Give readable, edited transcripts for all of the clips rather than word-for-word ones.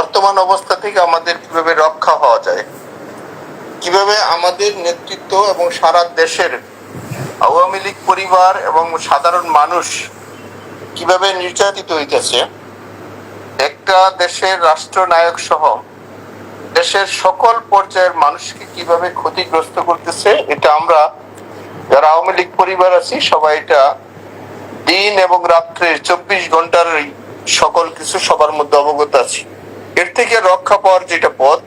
বর্তমান অবস্থা থেকে আমাদের কিভাবে রক্ষা হওয়া যায়, কিভাবে আমাদের নেতৃত্ব এবং সারা দেশের আওয়ামী লীগ পরিবার এবং সাধারণ মানুষ কিভাবে নির্যাতিত হইতেছে, একটা দেশের রাষ্ট্রনায়ক সহ দেশের সকল পর্যায়ের মানুষকে কিভাবে ক্ষতিগ্রস্ত করতেছে, এটা আমরা যারা আওয়ামী লীগ পরিবার আছি সবাই এটা দিন এবং রাত্রে 24 ঘন্টার সকল কিছু সবার মধ্যে অবগত আছি। এর থেকে রক্ষা পাওয়ার যেটা পথ,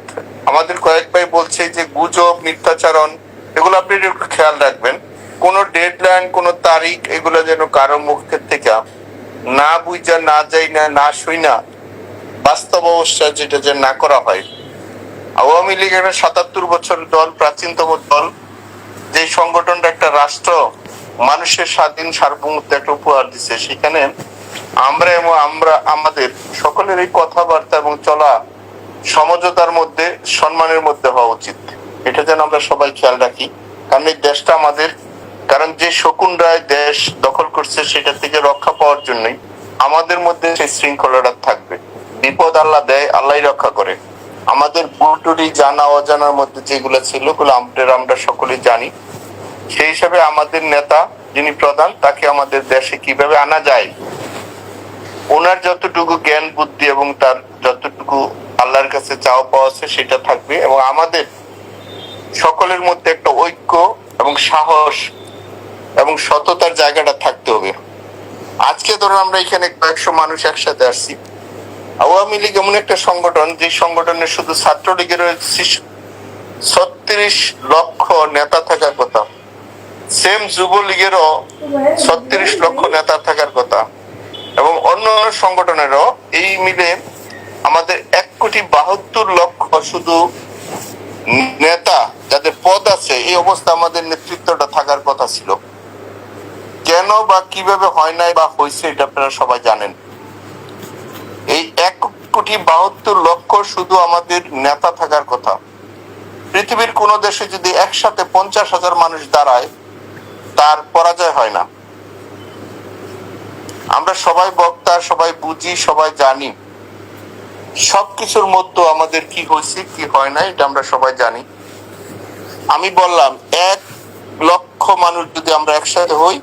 আমাদের কয়েক ভাই বলছে যে গুজব, মিথ্যাচারণ, এগুলো আপনি একটু খেয়াল রাখবেন। কোন ডেডলাইন, কোন তারিখ, এগুলো যেন কারো মুখের থেকে না বুঝা, না যাই না, না শুই না, বাস্তব অবস্থা যেটা যে না করা হয়। আওয়ামী লীগ একটা 77 বছর দল, প্রাচীনতম দল, যে সংগঠনটা একটা রাষ্ট্র মানুষের স্বাধীন সার্বভৌমত্ব একটা উপহার দিচ্ছে, সেখানে আমরা এবং আমাদের সকলের এই কথাবার্তা এবং চলা সমঝোতার মধ্যে, সম্মানের মধ্যে হওয়া উচিত। এটা যেন আমরা সবাই খেয়াল রাখি, কারণ এই দেশটা আমাদের। কারণ যে শকুন রায় দেশ দখল করছে, সেটা থেকে রক্ষা পাওয়ার জন্যই আমাদের মধ্যে সেই শৃঙ্খলাটা থাকবে। বিপদ আল্লাহ দেয়, আল্লাহই রক্ষা করে। আমাদের ভুলটুটি জানা অজানার মধ্যে যেগুলো ছিল, ওগুলো আমরা সকলেই জানি। সেই হিসাবে আমাদের নেতা যিনি প্রধান, তাকে আমাদের দেশে কিভাবে আনা যায়, ওনার যতটুকু জ্ঞান বুদ্ধি এবং তার যতটুকু আল্লাহর কাছে চাওয়া পাওয়া আছে সেটা থাকবে, এবং আমাদের সকলের মধ্যে একটা ঐক্য এবং সাহস এবং সততার জায়গাটা থাকতে হবে। আজকে ধরুন আমরা এখানে কয়েকশো মানুষ একসাথে আসছি। আওয়ামী লীগ এমন একটা সংগঠন, যে সংগঠনের শুধু ছাত্রলীগের 36 লক্ষ নেতা থাকার কথা, সেম যুবলীগেরও 36 লক্ষ নেতা থাকার কথা, এবং অন্য সংগঠনেরও এই মিলে আমাদের 1,72,00,000 শুধু নেতা যাদের পদ আছে। এই অবস্থা আমাদের নেতৃত্বটা থাকার কথা ছিল। কেন বা কিভাবে হয় নাই বা হয়েছে, এটা আপনারা সবাই জানেন। এই 1,72,00,000 শুধু আমাদের নেতা থাকার কথা। পৃথিবীর কোন দেশে যদি একসাথে 50,000 মানুষ দাঁড়ায়, তার পরাজয় হয় না। আমরা সবাই বক্তা, সবাই বুঝি, সবাই জানি সবকিছুর মধ্যে আমাদের কি হয়েছে কি হয় না, এটা আমরা সবাই জানি। আমি বললাম 1,00,000 মানুষ যদি আমরা একসাথে হই,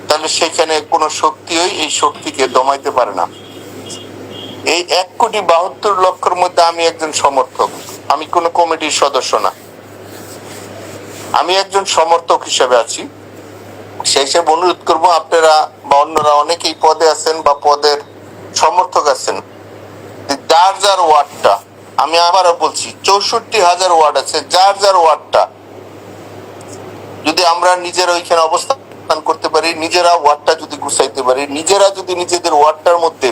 তাহলে সেখানে কোনো শক্তি এই শক্তিকে দমাইতে পারে না। এই 1,72,00,000 মধ্যে আমি একজন সমর্থক, আমি কোনো কমিটির সদস্য না, আমি একজন সমর্থক হিসেবে আছি। সেই হিসেবে অনুরোধ করবো, আপনারা বা অন্যরা অনেকেই পদে আছেন বা পদের সমর্থক আছেন, যার যার ওয়ার্ডটা, আমি আবারও বলছি 64,000 ওয়ার্ড আছে, যার যার ওয়ার্ডটা যদি আমরা নিজেরা ওইখানে অবস্থান করতে পারি, নিজেরা ওয়ার্ডটা যদি গুছাইতে পারি, নিজেরা যদি নিজেদের ওয়ার্ডটার মধ্যে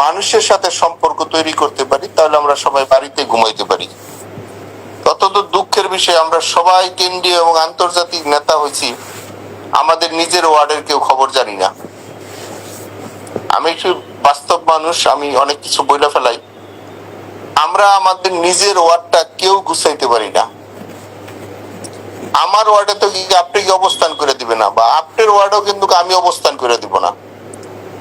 মানুষের সাথে সম্পর্ক তৈরি করতে পারি, তাহলে আমরা সবাই বাড়িতে ঘুমাইতে পারি। অত্যন্ত দুঃখের বিষয়, আমরা সবাই কেন্দ্রীয় এবং আন্তর্জাতিক নেতা হয়েছি, আমাদের নিজের ওয়ার্ডের কেউ খবর জানি না। আমি একটু বাস্তব মানুষ, আমি অনেক কিছু বইলা ফেলাই। আমরা আমাদের নিজের ওয়ার্ডটা কেউ গুছাইতে পারি না। আমার ওয়ার্ডে তো আপনি কি অবস্থান করে দিবে না, বা আপনার ওয়ার্ডেও কিন্তু আমি অবস্থান করে দিব না।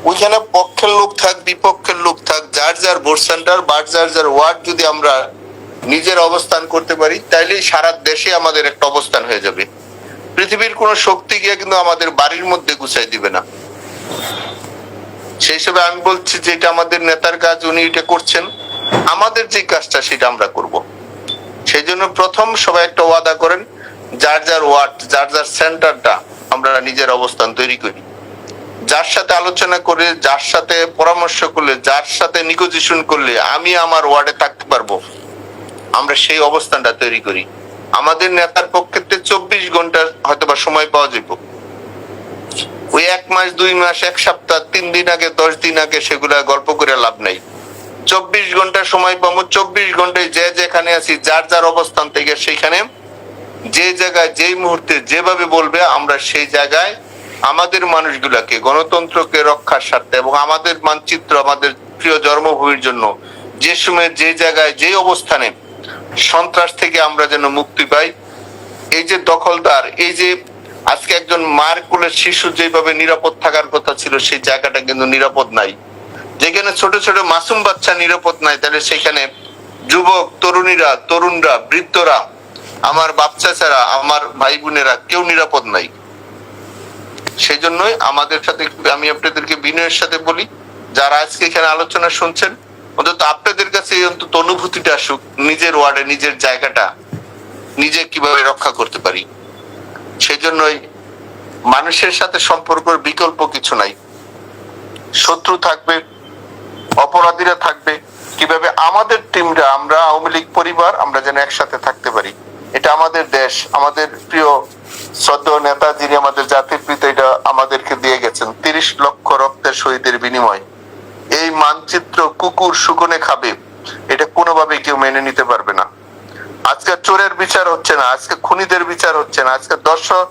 ওইখানে পক্ষের লোক থাক, বিপক্ষের লোক থাক, যার যার ভোট সেন্টার বা যার যার ওয়ার্ড যদি আমরা নিজের অবস্থান করতে পারি, তাইলে সারা দেশে আমাদের একটা অবস্থান হয়ে যাবে। পৃথিবীর কোন শক্তি গিয়ে কিন্তু আমাদের বাড়ির মধ্যে গুছাই দিবে না। সেই হিসেবে আমি বলছি যে এটা আমাদের নেতার কাজ, উনি এটা করছেন। আমাদের যে কাজটা সেটা আমরা করব। সেই জন্য প্রথম সবাই একটা ওয়াদা করেন, যার যার ওয়ার্ড, যার যার সেন্টারটা আমরা নিজের অবস্থান তৈরি করি। যার সাথে আলোচনা করে, যার সাথে পরামর্শ করলে, যার সাথে নিগোজিয়েশন করলে আমি আমার ওয়ার্ডে থাকতে পারবো, আমরা সেই অবস্থানটা তৈরি করি। আমাদের নেতার পক্ষে 24 ঘন্টা হয়তো বা সময় পাওয়া যাব। ওই 1 মাস, 2 মাস, 1 সপ্তাহ, 3 দিন আগে, 10 দিন আগে সেগুলা গল্প করে লাভ নাই। 24 ঘন্টা সময় পাবো। 24 ঘন্টায় যে যেখানে আছি, যার যার অবস্থান থেকে সেইখানে যে জায়গায় যেই মুহূর্তে যেভাবে বলবে, আমরা সেই জায়গায় আমাদের মানুষগুলাকে, গণতন্ত্রকে রক্ষার স্বার্থে এবং আমাদের মানচিত্র, আমাদের প্রিয় জন্মভূমির জন্য যে সময় যে জায়গায় যে অবস্থানে সন্ত্রাস থেকে আমরা যেন মুক্তি পাই। এই যে দখলদার, এই যে আজকে একজন মার কোলের শিশু যেভাবে নিরাপদ থাকার কথা ছিল, সেই জায়গাটা কিন্তু নিরাপদ নাই। যেখানে ছোট ছোট মাসুম বাচ্চা নিরাপদ নাই, তাহলে সেখানে যুবক তরুণীরা, তরুণরা, বৃদ্ধরা, আমার বাচ্চারা, আমার ভাই বোনেরা কেউ নিরাপদ নাই। সেই জন্যই আমাদের সাথে আমি আপনাদেরকে বিনয়ের সাথে বলি, যারা আজকে এখানে আলোচনা শুনছেন, অন্তত আপনাদের কাছে অন্তত অনুভূতিটা আসুক, নিজের ওয়ার্ডে নিজের জায়গাটা নিজে কিভাবে রক্ষা করতে পারি। সেই জন্যই মানুষের সাথে সম্পর্কের বিকল্প কিছু নাই। শত্রু থাকবে, অপরাধীরা থাকবে, কিভাবে আমাদের টিমরা, আমরা আওয়ামী লীগ পরিবার, আমরা যেন একসাথে থাকতে পারি। এটা আমাদের দেশ, আমাদের প্রিয় শ্রদ্ধেয় নেতা যিনি আমাদের জাতির পিতা, এটা আমাদেরকে দিয়ে গেছেন 30 লক্ষ রক্তের শহীদের বিনিময়। এই মানচিত্র কুকুর শুকনে খাবে, এটা কোনোভাবে কেউ মেনে নিতে পারবে না। আজকে চোরের বিচার হচ্ছে না, আজকে খুনিদের বিচার হচ্ছে না, আজকে দর্শক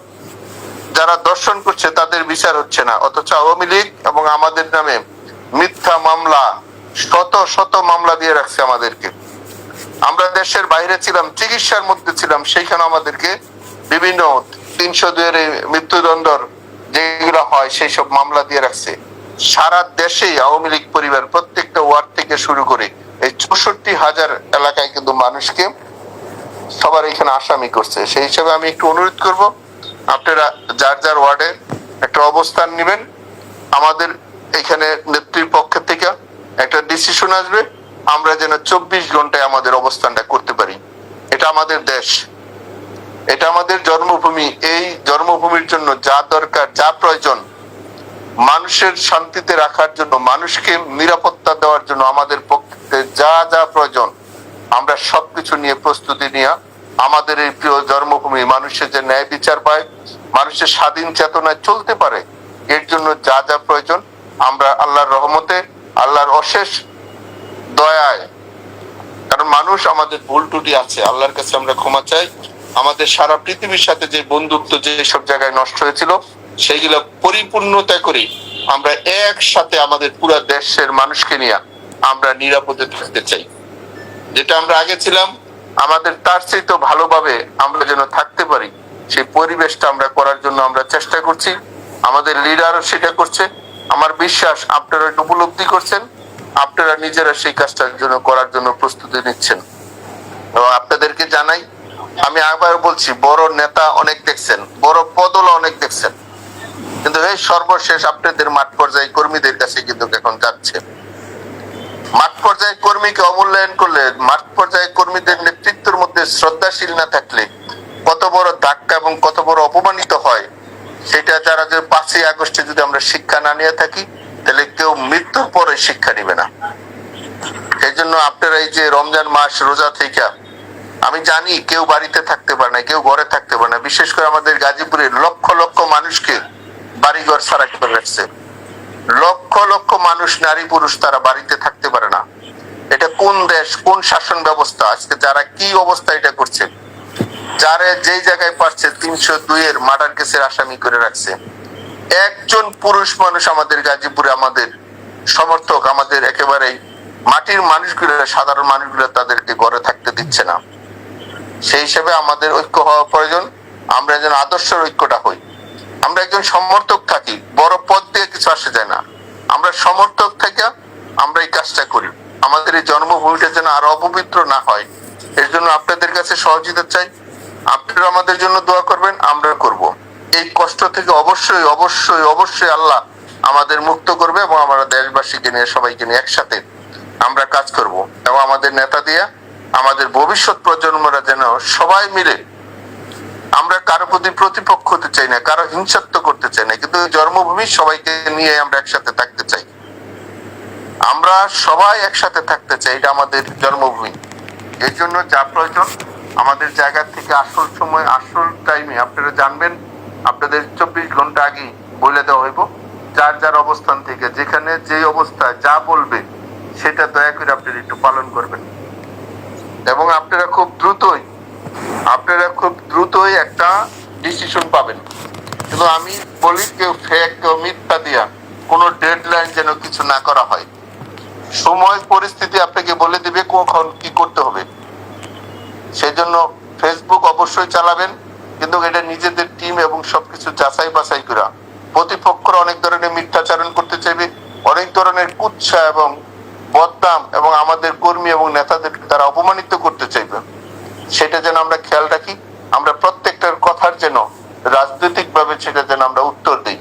যারা দর্শন করছে তাদের বিচার হচ্ছে না, অথচ আওয়ামী লীগ এবং আমাদের নামে মিথ্যা মামলা, শত শত মামলা দিয়ে রাখছে আমাদেরকে। আমরা দেশের বাইরে ছিলাম, চিকিৎসার মধ্যে ছিলাম, সেইখানে আমাদেরকে বিভিন্ন 302 এর মৃত্যুদণ্ড যেগুলো হয় সেই সব মামলা দিয়ে রাখছে। সারা দেশেই আওয়ামী লীগ পরিবার প্রত্যেকটা ওয়ার্ড থেকে শুরু করে এই 64,000 এলাকায় কিন্তু মানুষকে সবার এখানে আসামি করছে। সেই হিসাবে আমি একটু অনুরোধ করব, আপনারা যার যার ওয়ার্ডে একটা অবস্থান নেবেন। আমাদের এখানে নেত্রীর পক্ষ থেকে একটা ডিসিশন আসবে, আমরা যেন 24 ঘন্টায় আমাদের অবস্থানটা করতে পারি। এটা আমাদের দেশ, এটা আমাদের জন্মভূমি। এই জন্মভূমির জন্য যা দরকার, যা প্রয়োজন, মানুষের শান্তিতে রাখার জন্য, মানুষকে নিরাপত্তা দেওয়ার জন্য আমাদের পক্ষে যা যা প্রয়োজন, আমরা সবকিছু নিয়ে প্রস্তুতি নিয়ে আমাদের এই প্রিয় জন্মভূমি মানুষের যে ন্যায় বিচার পায়, মানুষের স্বাধীন চেতনায় চলতে পারে, এর জন্য যা যা প্রয়োজন আমরা আল্লাহর রহমতে, আল্লাহর অশেষ দয়ায়, কারণ মানুষ আমাদের ভুল ত্রুটি আছে, আল্লাহর কাছে আমরা ক্ষমা চাই। আমাদের সারা পৃথিবীর সাথে যে বন্ধুত্ব যে সব জায়গায় নষ্ট হয়েছিল, সেইগুলো পরিপূর্ণতা করে আমরা একসাথে আমাদের পুরো দেশের মানুষকে নিয়ে আমরা নিরাপদে থাকতে চাই। যেটা আমরা আগে ছিলাম, আমাদের তার চেয়ে তো ভালোভাবে আমরা যেন থাকতে পারি, সেই পরিবেশটা আমরা করার জন্য আমরা চেষ্টা করছি। আমাদের লিডারও সেটা করছে। আমার বিশ্বাস আপনারা এটা উপলব্ধি করছেন, আপনারা নিজেরা সেই কাজটার জন্য করার জন্য প্রস্তুতি নিচ্ছেন। আপনাদেরকে জানাই, আমি আবার বলছি, বড় নেতা অনেক দেখছেন, বড় পদও অনেক দেখছেন, কিন্তু এই সর্বশেষ আপনাদের মাঠ পর্যায়ে কর্মীদের কাছে কিন্তু এখন যাচ্ছে। মাঠ পর্যায়ে কর্মীকে অমূল্যায়ন করলে, মাঠ পর্যায়ে কর্মীদের নেতৃত্বের মধ্যে শ্রদ্ধাশীল না থাকলে কত বড় ধাক্কা এবং কত বড় অপমানিত হয়, সেটা যারা যে 5ই আগস্টে যদি আমরা শিক্ষা না নিয়ে থাকি, তাহলে কেউ মৃত্যুর পরে শিক্ষা নিবে না। সেই জন্য আপনারা এই যে রমজান মাস রোজা থেকে, আমি জানি কেউ বাড়িতে থাকতে পারে না, কেউ ঘরে থাকতে পারে না। বিশেষ করে আমাদের গাজীপুরের লক্ষ লক্ষ মানুষকে বাড়িঘর ছাড়া করে রাখছে। লক্ষ লক্ষ মানুষ, নারী পুরুষ, তারা বাড়িতে থাকতে পারে না। এটা কোন দেশ, কোন শাসন ব্যবস্থা? আজকে যারা কি অবস্থা এটা করছে, যারা যেই জায়গায় পারছে 302 এর মার্ডার কেসের আসামি করে রাখছে। একজন পুরুষ মানুষ আমাদের গাজীপুরে, আমাদের সমর্থক, আমাদের একেবারেই মাটির মানুষগুলো, সাধারণ মানুষগুলো তাদেরকে ঘরে থাকতে দিচ্ছে না। সেই হিসেবে আমাদের ঐক্য হওয়া প্রয়োজন। আমরা যেন আদর্শের ঐক্যটা হই। আমরা একজন সমর্থক থাকি, বড় পদ দিয়ে কিছু আসে যায় না। আমরা সমর্থক থেকে আমরা এই কাজটা করি, আমাদের এই জন্মভূমিটা যেন আরো অপবিত্র না হয়। এর জন্য আপনাদের কাছে সহযোগিতা চাই। আপনারা আমাদের জন্য দোয়া করবেন, আমরা করব। এই কষ্ট থেকে অবশ্যই অবশ্যই অবশ্যই আল্লাহ আমাদের মুক্ত করবে, এবং আমরা দেশবাসীকে নিয়ে, সবাইকে নিয়ে একসাথে আমরা কাজ করব। এবং আমাদের নেতা দিয়ে আমাদের ভবিষ্যৎ প্রজন্মরা যেন সবাই মিলে, আমরা কারো প্রতি প্রতিপক্ষ হতে চাই না, কারো হিংসাত্ব করতে চাই না, কিন্তু জন্মভূমি সবাইকে নিয়ে আমরা একসাথে থাকতে চাই। আমরা সবাই একসাথে থাকতে চাই, এটা আমাদের জন্মভূমি। এর জন্য যা প্রয়োজন আমাদের জায়গা থেকে আসল সময়, আসল টাইমে আপনারা জানবেন, আপনাদের 24 ঘন্টা আগে বলে দেওয়া হইব। যার যার অবস্থান থেকে যেখানে যে অবস্থায় যা বলবে সেটা দয়া করে আপনারা একটু পালন করবেন। এবং আপনারা খুব দ্রুতই একটা ডিসিশন পাবেন। কিন্তু আমি বলি, কেউ ফেক, কেউ মিথ্যা দিয়া কোনো ডেডলাইন যেন কিছু না করা হয়। সময় পরিস্থিতি আপনাকে বলে দিবে কখন কি করতে হবে। সেই জন্য ফেসবুক অবশ্যই চালাবেন, কিন্তু এটা নিজেদের টিম এবং সবকিছু যাচাই বাছাই করা। প্রতিপক্ষরা অনেক ধরনের মিথ্যাচারণ করতে চাইবে, অনেক ধরনের কুৎসা এবং বদনাম এবং আমাদের কর্মী এবং নেতাদের তারা অপমানিত করতে চাইবে, সেটা যেন আমরা খেয়াল রাখি। আমরা প্রত্যেকটার কথার যেন রাজনৈতিক ভাবে সেটা যেন আমরা উত্তর দিই,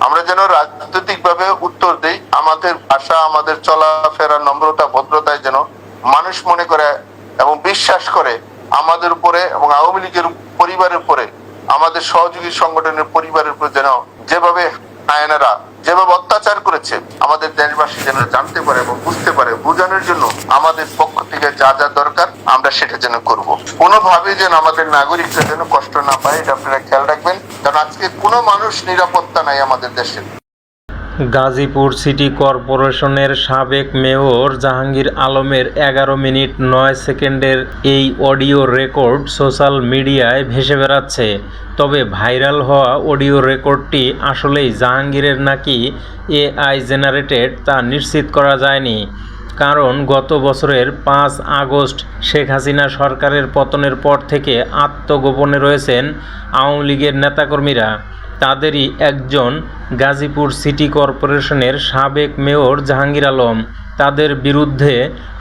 আমরা যেন রাজনৈতিক ভাবে উত্তর দিই। আমাদের ভাষা, আমাদের চলাফেরা, নম্রতা, ভদ্রতায় যেন মানুষ মনে করে এবং বিশ্বাস করে আমাদের উপরে এবং আওয়ামী লীগের পরিবারের উপরে, আমাদের সহযোগী সংগঠনের পরিবারের উপরে যেন যেভাবে হায়নারা যেভাবে অত্যাচার করেছে আমাদের দেশবাসী যেন জানতে পারে এবং বুঝতে পারে। বোঝানোর জন্য আমাদের পক্ষ থেকে যা যা দরকার আমরা সেটা যেন করব। কোনোভাবে যেন আমাদের নাগরিকরা যেন কষ্ট না পায়, এটা আপনারা খেয়াল রাখবেন, কারণ আজকে কোনো মানুষ নিরাপত্তা নাই আমাদের দেশে। গাজীপুর সিটি কর্পোরেশনের সাবেক মেয়র জাহাঙ্গীর আলমের 11 মিনিট 9 সেকেন্ডের এই অডিও রেকর্ড সোশ্যাল মিডিয়ায় ভেসে বেড়াচ্ছে। তবে ভাইরাল হওয়া অডিও রেকর্ডটি আসলেই জাহাঙ্গীরের নাকি এআই জেনারেটেড তা নিশ্চিত করা যায়নি। কারণ গত বছরের 5 আগস্ট শেখ হাসিনা সরকারের পতনের পর থেকে আত্মগোপনে রয়েছেন আওয়ামী লীগের নেতাকর্মীরা। তাদেরই একজন গাজীপুর সিটি কর্পোরেশনের সাবেক মেয়র জাহাঙ্গীর আলম। তাদের বিরুদ্ধে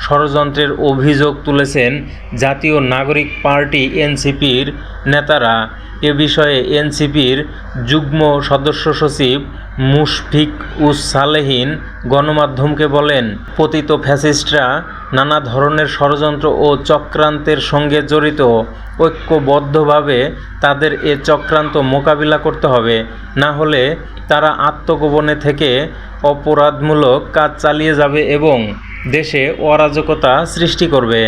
ষড়যন্ত্রের অভিযোগ তুলেছেন জাতীয় নাগরিক পার্টি এনসিপির নেতারা। এ বিষয়ে এনসিপির যুগ্ম সদস্য সচিব মুশফিক উস সালেহীন গণমাধ্যমকে বলেন, পতিত ফ্যাসিস্টরা নানা ধরনের ষড়যন্ত্র ও চক্রান্তের সঙ্গে জড়িত। ঐক্যবদ্ধভাবে তাদের এ চক্রান্ত মোকাবিলা করতে হবে, না হলে তারা আত্মগোপনে থেকে অপরাধমূলক কাজ চালিয়ে যাবে এবং দেশে অরাজকতা সৃষ্টি করবে।